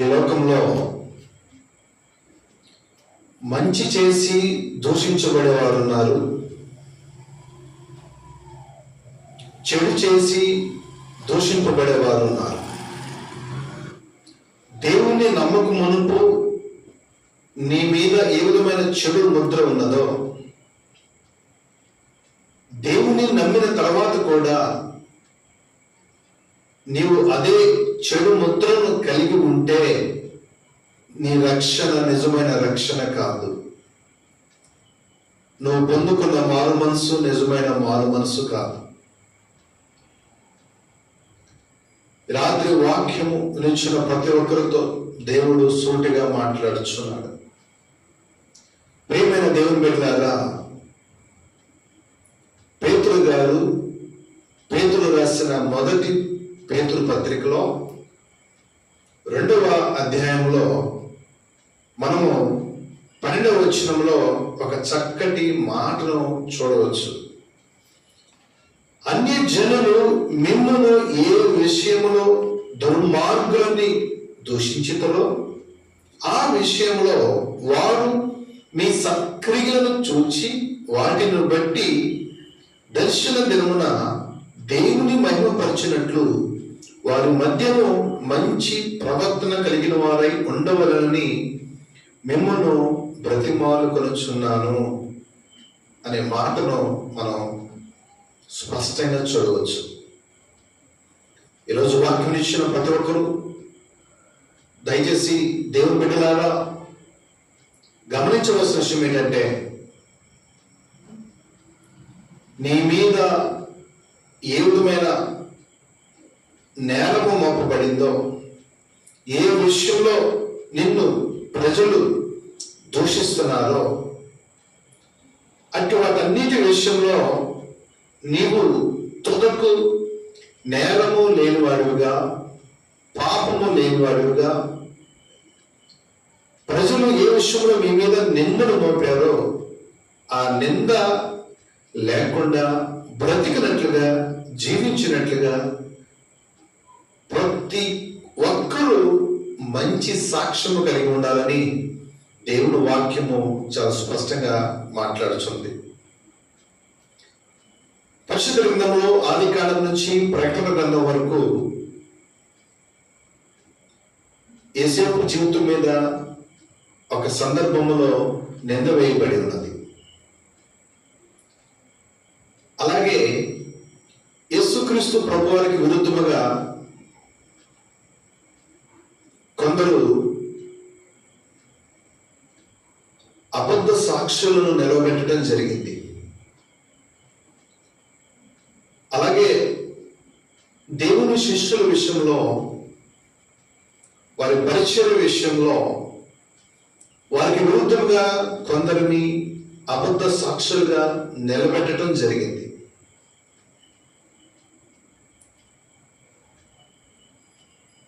ఈ లోకంలో మంచి చేసి దూషించబడేవారు ఉన్నారు, చెడు చేసి దూషింపబడేవారు ఉన్నారు. దేవుణ్ణి నమ్మక మునుపు నీ మీద ఏ విధమైన చెడు ముద్ర ఉన్నదో, దేవుణ్ణి నమ్మిన తర్వాత కూడా నీవు అదే చెడు ముద్రను కలిగి ఉంటే నీ రక్షణ నిజమైన రక్షణ కాదు. నువ్వు పొందుకున్న మారు మనసు నిజమైన మారు మనసు కాదు. రాత్రి వాక్యము నిలిచిన ప్రతి ఒక్కరితో దేవుడు సూటిగా మాట్లాడుచున్నాడు. ప్రియమైన దేవుని బిడ్డలారా, పేతురు గారు పేతురు రాసిన మొదటి పేతురు పత్రికలో 2వ అధ్యాయంలో మనము 12వ వచనంలో ఒక చక్కటి మాటను చూడవచ్చు. అన్య జనులు మిమ్మును ఏ విషయములో దుర్మార్గులని దూషించుతారో ఆ విషయంలో వారు మీ సక్రియలను చూచి వాటిని బట్టి దర్శన దినమున దేవుని మహిమపరచినట్లు వారి మధ్యను మంచి ప్రవర్తన కలిగిన వారై ఉండవలనని మిమ్మల్ని బ్రతిమాలుకొనుచున్నాను అనే మాటను మనం స్పష్టంగా చూడవచ్చు. ఈరోజు వాక్యం ఇచ్చిన ప్రతి ఒక్కరూ దయచేసి దేవుని బిడ్డలారా గమనించవలసిన విషయం ఏంటంటే, నీ మీద ఏ విధమైన నేరము మోపబడిందో, ఏ విషయంలో నిన్ను ప్రజలు దూషిస్తున్నారో అటు వాటన్నిటి విషయంలో నీవు తుదకు నేరము లేనివాడివిగా, పాపము లేనివాడివిగా, ప్రజలు ఏ విషయంలో మీ మీద నిందను మోపారో ఆ నింద లేకుండా బ్రతికినట్లుగా, జీవించినట్లుగా ప్రతి ఒక్కరూ మంచి సాక్ష్యము కలిగి ఉండాలని దేవుని వాక్యము చాలా స్పష్టంగా మాట్లాడుతుంది. పరిశుద్ధ గ్రంథంలో ఆది కాలం నుంచి ప్రకటన గ్రంథం వరకు యేసేపు జీవితం మీద ఒక సందర్భంలో నింద వేయబడి ఉన్నది. అలాగే యేసుక్రీస్తు ప్రభువారికి విరుద్ధముగా కొందరు అబద్ధ సాక్షులను నిలవబెట్టడం జరిగింది. అలాగే దేవుని శిష్యుల విషయంలో, వారి పరిచర్య విషయంలో వారికి విరుద్ధంగా కొందరిని అబద్ధ సాక్షులుగా నిలబెట్టడం జరిగింది.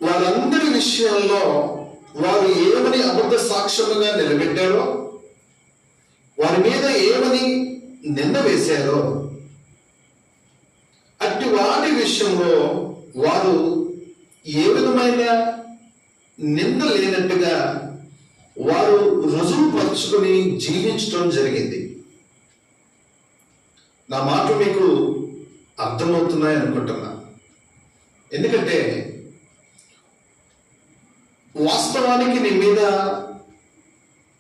వారందరి విషయాల్లో వారు ఏమని అబద్ధ సాక్ష్యముగా నిలబెట్టారో, వారి మీద ఏమని నింద వేశారో, అట్టి వాటి విషయంలో వారు ఏ విధమైన నింద లేనట్టుగా వారు రుజువుపరుచుకుని జీవించడం జరిగింది. నా మాట మీకు అర్థమవుతున్నాయి అనుకుంటున్నా. ఎందుకంటే వాస్తవానికి నీ మీద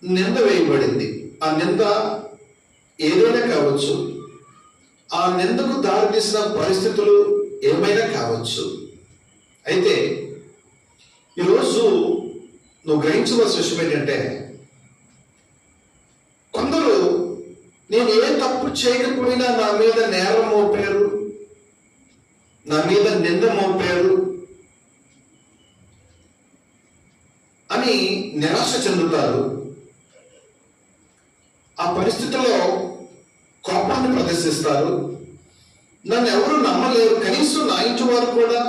నింద వేయబడింది. ఆ నింద ఏదైనా కావచ్చు, ఆ నిందకు దారితీసిన పరిస్థితులు ఏమైనా కావచ్చు. అయితే ఈరోజు నువ్వు గ్రహించవలసిన విషయం ఏంటంటే, కొందరు నేను ఏ తప్పు చేయకపోయినా నా మీద నేరం మోపారు, నా మీద నింద మోపారు అని నిరాశ చెందుతారు. ఆ పరిస్థితిలో కోపాన్ని ప్రదర్శిస్తారు. నన్ను ఎవరు నమ్మలేరు, కనీసం నా ఇంటి వారు కూడా,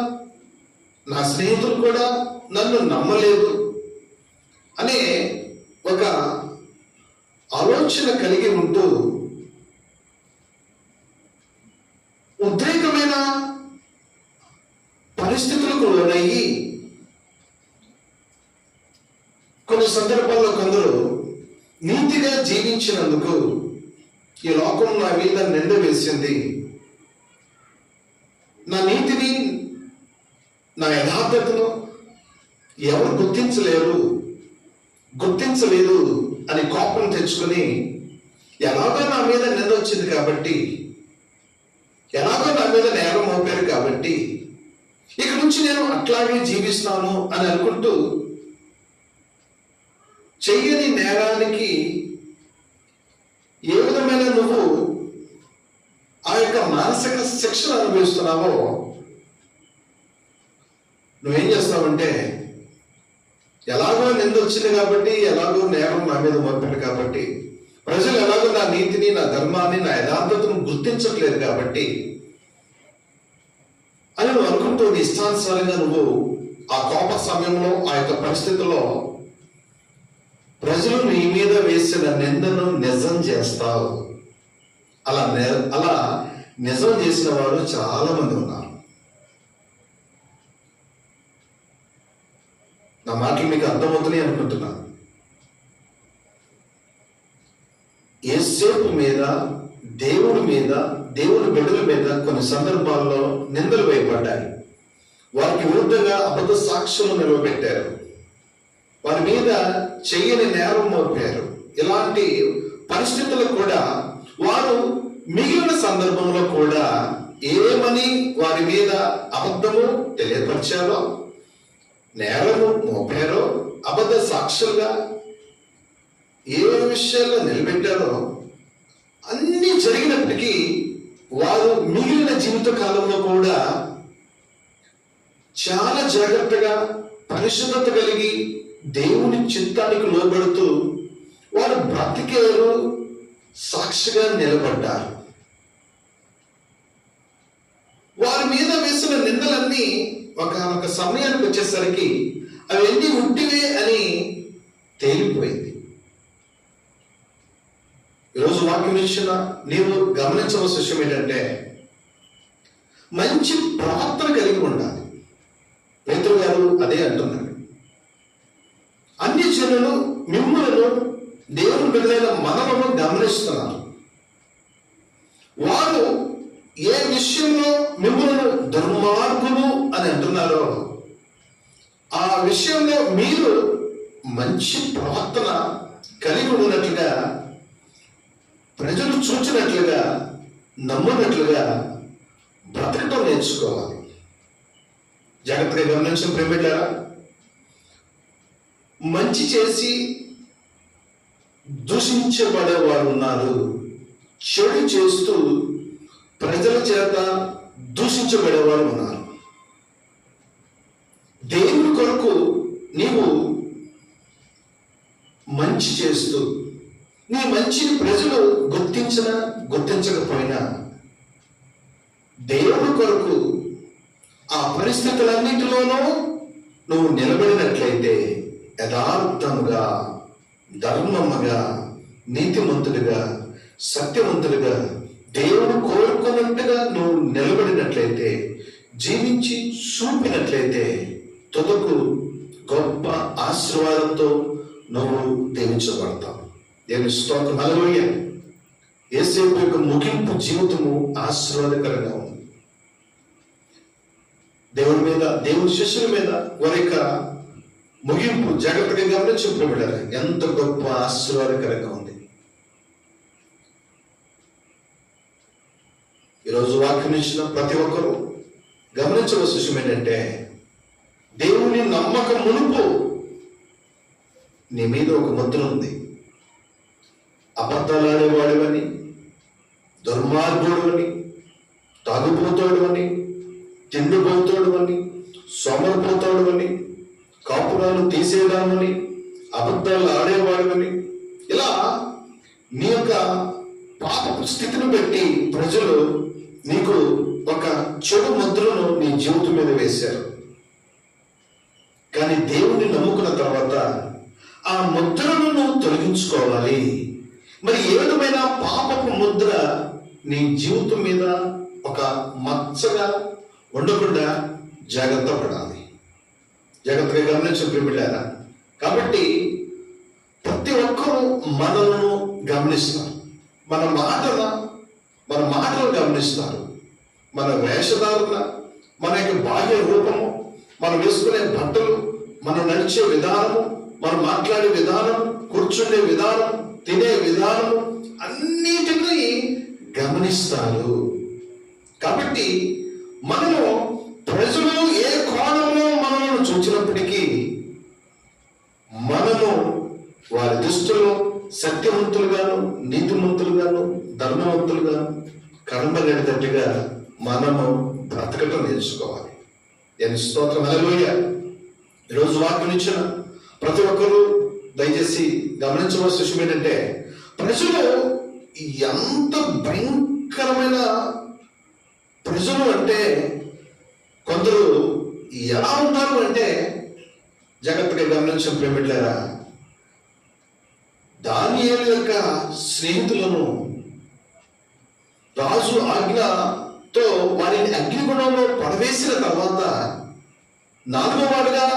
నా స్నేహితులు కూడా నన్ను నమ్మలేదు అనే ఒక ఆలోచన కలిగి ఉంటూ ఉద్రేకమైన పరిస్థితులకు లోనయ్యి కొన్ని సందర్భాల్లో కొందరు నీతిగా జీవించినందుకు ఈ లోకం నా మీద నింద వేసింది, నా నీతిని, నా యథార్థతను ఎవరు గుర్తించలేదు అని కోపం తెచ్చుకొని, ఎలాగో నా మీద నింద వచ్చింది కాబట్టి, ఎలాగో నా మీద నేరం మోపారు కాబట్టి ఇక నుంచి నేను అట్లాగే జీవిస్తాను అని అనుకుంటూ చెయ్యని నేరానికి ఏ విధమైన నువ్వు ఆ యొక్క మానసిక శిక్షను అనుభవిస్తున్నావో, నువ్వేం చేస్తావంటే, ఎలాగో నింద వచ్చింది కాబట్టి, ఎలాగో నేరం నా మీద మోపాడు కాబట్టి, ప్రజలు ఎలాగో నా నీతిని, నా ధర్మాన్ని, నా యథార్థతను గుర్తించట్లేదు కాబట్టి అని నువ్వు అనుకుంటూ నీ ఇష్టానుసారంగా నువ్వు ఆ కోప సమయంలో, ఆ యొక్క పరిస్థితుల్లో ప్రజలు నీ మీద వేసిన నిందను నిజం చేస్తావు. అలా నిజం చేసిన వారు చాలా మంది ఉన్నారు. నా మాటలు మీకు అర్థమవుతున్నాయి అనుకుంటున్నాను. యేసేపు మీద, దేవుని బిడ్డల మీద కొన్ని సందర్భాల్లో నిందలు వేయబడ్డాయి. వారికి విరుద్ధంగా అబద్ధ సాక్ష్యాలు నిలవబెట్టారు, వారి మీద చెయ్యని నేరం మోపారు. ఇలాంటి పరిస్థితులు కూడా వారు మిగిలిన సందర్భంలో కూడా ఏమని వారి మీద అబద్ధము తెలియపరిచారో, నేరము మోపారో, అబద్ధ సాక్షులుగా ఏ విషయాల్లో నిలబెట్టారో అన్ని జరిగినప్పటికీ వారు మిగిలిన జీవిత కాలంలో కూడా చాలా జాగ్రత్తగా, పరిశుద్ధత కలిగి, దేవుని చిత్తానికి లోబడుతూ వారు బ్రతికేరు, సాక్షిగా నిలబడ్డారు. వారి మీద వేసిన నిందలన్నీ ఒక సమయానికి వచ్చేసరికి అవన్నీ ఉట్టివే అని తేలిపోయింది. ఈరోజు వాక్యం ఇచ్చిన నీవు గమనించవలసిన విషయం ఏంటంటే, మంచి ప్రవర్తన కలిగి ఉండాలి. పేతురు గారు అదే అంటున్నాడు. అన్ని జనులు మిమ్మల్ని, దేవుని బిడ్డలైన మనలను గమనిస్తున్నారు. వారు ఏ విషయంలో మిమ్మల్ని దుర్మార్గులు అని అంటున్నారో ఆ విషయంలో మీరు మంచి ప్రవర్తన కలిగి ఉన్నట్లుగా, ప్రజలు చూచినట్లుగా, నమ్మునట్లుగా బ్రతకటం నేర్చుకోవాలి. జాగ్రత్తగా గమనించిన ప్రేమిళ్ళారా, మంచి చేసి దూషించబడేవారు ఉన్నారు, చెడు చేస్తూ ప్రజల చేత దూషించబడేవారు ఉన్నారు. దేవుని కొరకు నీవు మంచి చేస్తూ నీ మంచిని ప్రజలు గుర్తించకపోయినా దేవుని కొరకు ఆ పరిస్థితులన్నిటిలోనూ నువ్వు నిలబడినట్లయితే, యథార్థముగా, ధర్మముగా, నీతిమంతుడిగా, సత్యవంతుడిగా, దేవుడు కోరుకున్నట్టుగా నువ్వు నిలబడినట్లయితే, జీవించి చూపినట్లయితే, తుదకు గొప్ప ఆశీర్వాదంతో నువ్వు దీవించబడతావు. దేవుని స్తోత్రం. హల్లెలూయా. యేసేపు యొక్క ముగింపు జీవితము ఆశీర్వాదకరంగా ఉంది. దేవుని శిష్యుల మీద వారి యొక్క ముగింపు జాగ్రత్తగా గమనించబడ్డారు. ఎంత గొప్ప ఆశీర్వాదకరంగా ఉంది. ఈరోజు వాక్యం ఇచ్చిన ప్రతి ఒక్కరూ గమనించవలసిన విషయం ఏంటంటే, దేవుని నమ్మకం మునుపు నీ మీద ఒక ముద్ర ఉంది. అబద్ధాలు ఆడేవాడివని, దుర్మార్గుడు అని, తాగుపోతాడు అని, తిండిపోతాడు అని, సోమరిపోతాడు అని, కాపురాలు తీసేదామని, అబద్ధాలు ఆడేవాడివని, ఇలా నీ యొక్క పాపపు స్థితిని బట్టి ప్రజలు నీకు ఒక చెడు ముద్రను నీ జీవితం మీద వేశారు. కానీ దేవుణ్ణి నమ్ముకున్న తర్వాత ఆ ముద్రను నువ్వు తొలగించుకోవాలి. మరి ఏ విధమైన పాపపు ముద్ర నీ జీవితం మీద ఒక మచ్చగా ఉండకుండా జాగ్రత్త పడాలి. జాగ్రత్తగా గమనించిన ప్రియులారా, కాబట్టి మనలను గమనిస్తారు, మన మాటలు గమనిస్తారు, మన వేషధారణ, మన యొక్క బాహ్య రూపము, మనం వేసుకునే బట్టలు, మనం నడిచే విధానము, మనం మాట్లాడే విధానం, కూర్చుండే విధానం, తినే విధానము అన్నిటినీ గమనిస్తారు. కాబట్టి మనము ప్రజలు ఏ కోణంలో మనల్ని చూచినప్పటికీ మనము వారి దృష్టిలో సత్యవంతులుగాను, నీతిమంతులుగాను, ధర్మవంతులుగాను కనబడేటట్టుగా మనము బ్రతకటం నేర్చుకోవాలి. నేను స్తోత్రం. హల్లెలూయా. ఈరోజు వాక్యం ఇచ్చిన ప్రతి ఒక్కరూ దయచేసి గమనించవలసిన విషయం ఏంటంటే, ప్రజలు ఎంత భయంకరమైన ప్రజలు అంటే, కొందరు ఎలా ఉంటారు అంటే, జాగ్రత్తగా గమనించిన ప్రేమిట్లారా, దానియేలు యొక్క స్నేహితులను రాజు ఆజ్ఞతో వారిని అగ్నిగుణంలో పడవేసిన తర్వాత 4వ వాడుగా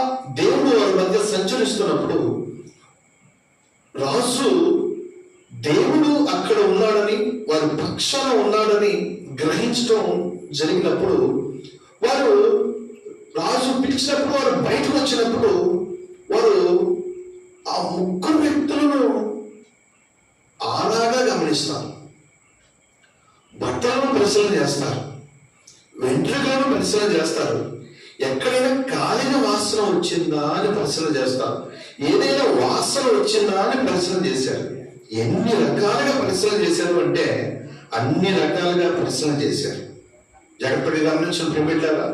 దేవుడు వారి మధ్య సంచరిస్తున్నప్పుడు రాజు దేవుడు అక్కడ ఉన్నాడని, వారి పక్షాన ఉన్నాడని గ్రహించడం జరిగినప్పుడు, వారు రాజు పిలిచినప్పుడు వారు బయటకు వచ్చినప్పుడు వారు ఆ 3 వ్యక్తులను ఆరాగా గమనిస్తారు. బట్టలను పరిశీలన చేస్తారు, వెంట్రుకలను పరిశీలన చేస్తారు, ఎక్కడైనా కాలిన వాసన వచ్చిందా అని పరిశీలన చేస్తారు, ఏదైనా వాసన వచ్చిందా అని పరిశీలన చేశారు. ఎన్ని రకాలుగా పరిశీలన చేశారు అంటే అన్ని రకాలుగా పరిశీలన చేశారు. జాగ్రత్తగా గమనించిన ప్రేమిట్లారా,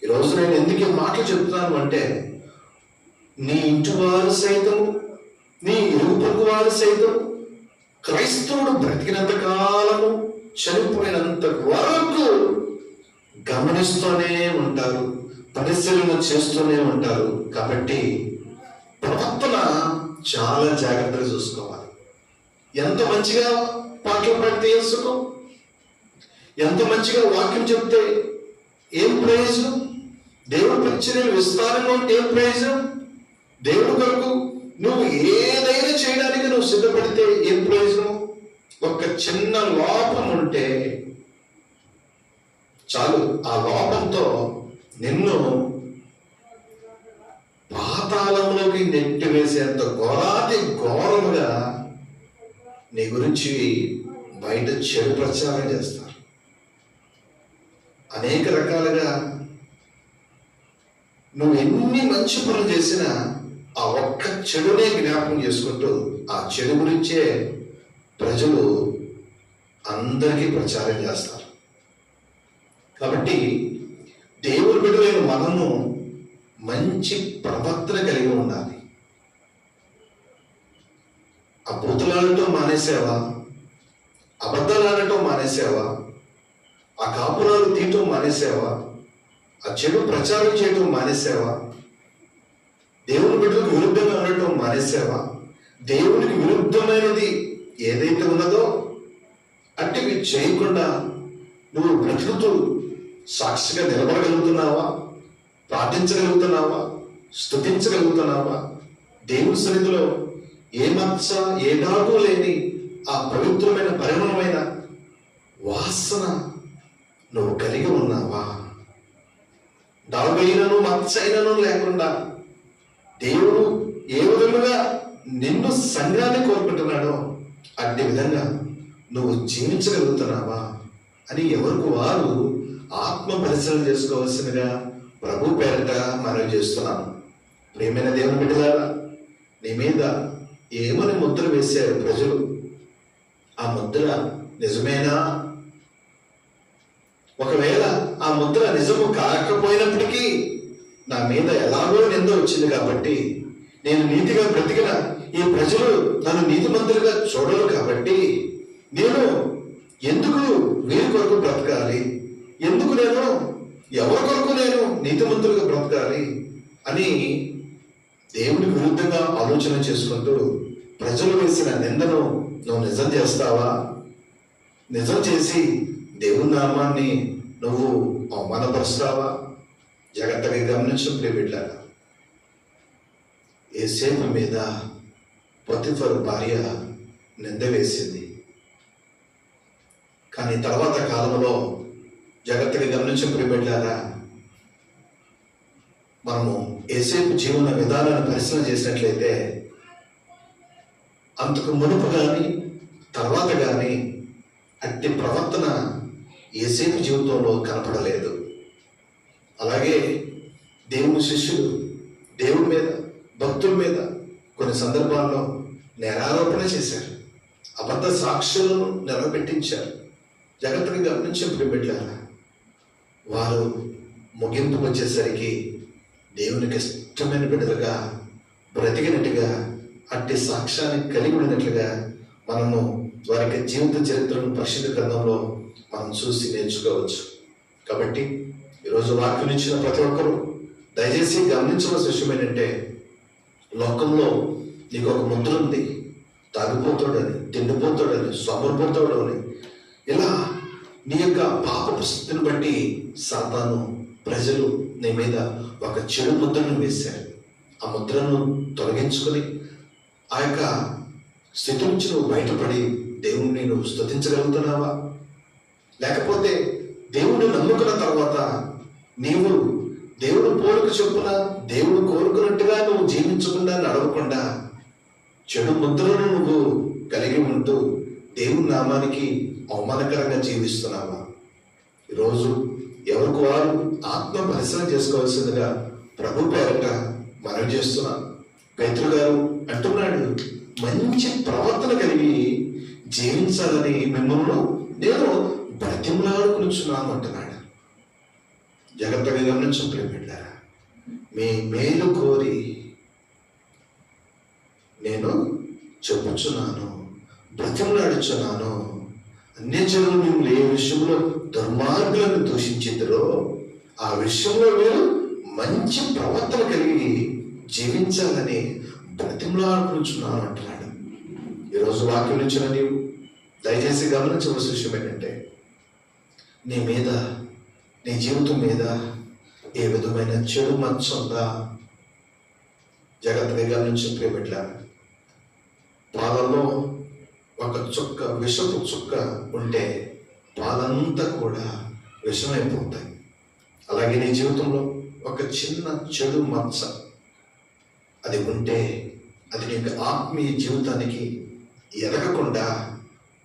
ఈరోజు నేను ఎందుకు ఈ మాటలు చెప్తున్నాను అంటే, నీ ఇంటి వారు సైతము, నీ ఇరుగు పొరుగు వారు సైతం క్రైస్తవుడు బ్రతికినంత కాలము, చనిపోయినంత వరకు గమనిస్తూనే ఉంటారు, పరిశీలన చేస్తూనే ఉంటారు. కాబట్టి ప్రవర్తన చాలా జాగ్రత్తగా చూసుకోవాలి. ఎంత మంచిగా పాటలు పాడితే ఏం సుఖం, ఎంత మంచిగా వాక్యం చెప్తే ఏం ప్రయోజనం, దేవుడు పరిచర్యలు విస్తారంగా ఉంటే ఏం ప్రయోజనం, దేవుడు కొరకు నువ్వు ఏదైనా చేయడానికి నువ్వు సిద్ధపడితే ఏం ప్రయోజనం. ఒక చిన్న లోపం ఉంటే చాలు, ఆ లోపంతో నిన్ను పాతాళంలోకి నెట్టివేసేంత ఘోరముగా నీ గురించి బయట చెడు ప్రచారం చేస్తారు. అనేక రకాలుగా నువ్వు ఎన్ని మంచి పనులు చేసినా ఆ ఒక్క చెడునే జ్ఞాపకం చేసుకుంటూ ఆ చెడు గురించే ప్రజలు అందరికీ ప్రచారం చేస్తారు. కాబట్టి దేవుని బిడ్డలైన మనము మంచి ప్రవర్తన కలిగి ఉండాలి. ఆ బూతులాడటం మానేసావా, అబద్ధాలు ఆడటం మానేసావా, ఆ కాపురాలు తీయటం మానేసావా, ఆ చెడు ప్రచారం చేయటం మానేసావా, దేవుని బిడ్డలకు విరుద్ధంగా ఉండటం మానేసావా, దేవునికి విరుద్ధమైనది ఏదైతే ఉన్నదో అట్టివి చేయకుండా నువ్వు బ్రతుకుతూ సాక్షిగా నిలబడగలుగుతున్నావా, ప్రార్థించగలుగుతున్నావా, స్తుతించగలుగుతున్నావా, దేవుని సన్నిధిలో ఏ మచ్చ ఏ డాగు లేని ఆ పవిత్రమైన పరిమళమైన వాసన నువ్వు కలిగి ఉన్నావా? డాగైనను మచ్చైనను లేకుండా దేవుడు ఏ విధముగా నిన్ను సంఘాన్ని కోరుకుంటున్నాడో అట్టి విధంగా నువ్వు జీవించగలుగుతున్నావా అని ఎవరికి వారు ఆత్మ పరిశీలన చేసుకోవాల్సిందిగా ప్రభు పేరిట మనవి చేస్తున్నాను. ప్రియమైన దేవుని బిడ్డలారా, నీ మీద ఏమని ముద్ర వేశారు ప్రజలు? ఆ ముద్ర నిజమేనా? ఒకవేళ ఆ ముద్ర నిజము కాకపోయినప్పటికీ నా మీద ఎలాగో నింద వచ్చింది కాబట్టి, నేను నీతిగా బ్రతికిన ఈ ప్రజలు నన్ను నీతిమంతులుగా చూడరు కాబట్టి నేను ఎందుకు వీరి కొరకు బ్రతకాలి, ఎందుకు నేను ఎవరి కొరకు నేను నీతిమంతులుగా బ్రతకాలి అని దేవునికి విరుద్ధంగా ఆలోచన చేసుకుంటూ ప్రజలు వేసిన నిందను నువ్వు నిజం చేస్తావా? నిజం చేసి దేవుని నామాన్ని నువ్వు అవమానపరుస్తావా? జాగ్రత్తగా గమనించిన ప్రియబిడ్డలారా, యేసేపు మీద పొతిఫరు భార్య నింద వేసింది. కానీ తర్వాత కాలంలో జాగ్రత్తగా గమనించిన ప్రియబిడ్డలారా, మనము యోసేపు జీవన విధానాన్ని పరిశీలన చేసినట్లయితే అంతకు మునుపు కానీ తర్వాత కానీ అట్టి ప్రవర్తన యోసేపు జీవితంలో కనపడలేదు. అలాగే దేవుని శిష్యులు దేవుడి మీద, భక్తుల మీద కొన్ని సందర్భాల్లో నేరారోపణ చేశారు, అబద్ధ సాక్షులను నిలబెట్టించారు. జాగ్రత్తగా గమనించిన ప్రియబిడ్డలారా, వారు ముగింపు వచ్చేసరికి దేవునికి ఇష్టమైన బిడ్డలుగా బ్రతికినట్టుగా, అట్టి సాక్ష్యాన్ని కలిగి ఉన్నట్లుగా మనము వారికి జీవిత చరిత్రను పరిశుద్ధ గ్రంథంలో మనం చూసి నేర్చుకోవచ్చు. కాబట్టి ఈరోజు వాక్యం ఇచ్చిన ప్రతి ఒక్కరూ దయచేసి గమనించవలసిన విషయం ఏంటంటే, లోకంలో నీకు ఒక ముద్ర ఉంది. తాగిపోతాడని, తిండిపోతాడని, సోమరిపోతాడని, ఇలా నీ యొక్క పాపపు స్థితిని బట్టి సాతాను, ప్రజలు నీ మీద ఒక చెడు ముద్రను వేశారు. ఆ ముద్రను తొలగించుకొని ఆ యొక్క స్థితి నుంచి నువ్వు బయటపడి దేవుణ్ణి నువ్వు స్తుతించగలుగుతున్నావా? లేకపోతే దేవుడిని నమ్ముకున్న తర్వాత నీవు దేవుడు పోలిక చొప్పున దేవుడు కోరుకున్నట్టుగా నువ్వు జీవించకుండా, నడవకుండా చెడు ముద్రను నువ్వు కలిగి ఉంటూ దేవుని నామానికి అవమానకరంగా జీవిస్తున్నావా? ఈరోజు ఎవరికి వారు ఆత్మ పరిశీలన చేసుకోవాల్సిందిగా ప్రభు పేరట మనవి చేస్తున్నాం. పేతురు గారు అంటున్నాడు, మంచి ప్రవర్తన కలిగి జీవించాలని మిమ్మల్ని నేను బ్రతిమలాడుకునిచున్నాను అంటున్నాడు. జాగ్రత్తగా గమనించు ప్రియబిడ్డలారా, మీ మేలు కోరి నేను చెప్పుచున్నాను, బ్రతిమలాడుచున్నాను. అన్యజనులు మిమ్మల్ని ఏ విషయంలో దుర్మార్గులను దూషించిద్దరో ఆ విషయంలో మీరు మంచి ప్రవర్తన కలిగి జీవించాలని బ్రతిమలాడుకునిచున్నాను అంటున్నాడు. ఈరోజు వాక్యం ఇచ్చిన నీవు దయచేసి గమనించవలసిన విషయం ఏంటంటే, నీ మీద, నీ జీవితం మీద ఏ విధమైన చెడు మచ్చ ఉందా? జాగ్రత్తగా గమనించి ప్రియబిడ్డలారా, పాలలో ఒక చుక్క, విషపు చుక్క ఉంటే పాలంతా కూడా విషమైపోతాయి. అలాగే నీ జీవితంలో ఒక చిన్న చెడు మచ్చ అది ఉంటే అది నీకు ఆత్మీయ జీవితానికి ఎదగకుండా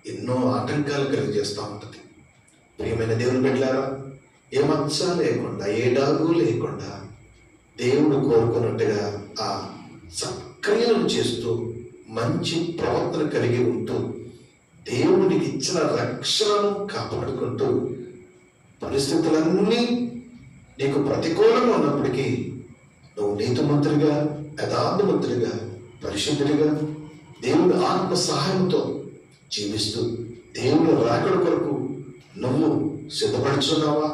ఎన్నో ఆటంకాలు కలిగజేస్తూ ఉంటుంది. ప్రియమైన దేవుని బిడ్డలారా, ఏ మచ్చ లేకుండా, ఏ డాగు లేకుండా దేవుడు కోరుకున్నట్టుగా ఆ సత్క్రియలను చేస్తూ మంచి ప్రవర్తన కలిగి ఉంటూ దేవుడికి ఇచ్చిన రక్షణను కాపాడుకుంటూ పరిస్థితులన్నీ నీకు ప్రతికూలంగా ఉన్నప్పటికీ నువ్వు నీతిమంతుడిగా, యథార్థవంతుడిగా, పరిశుద్ధుడిగా దేవుడి ఆత్మ సహాయంతో జీవిస్తూ దేవుడు రాకడ కొరకు నువ్వు సిద్ధపడుచున్నావా?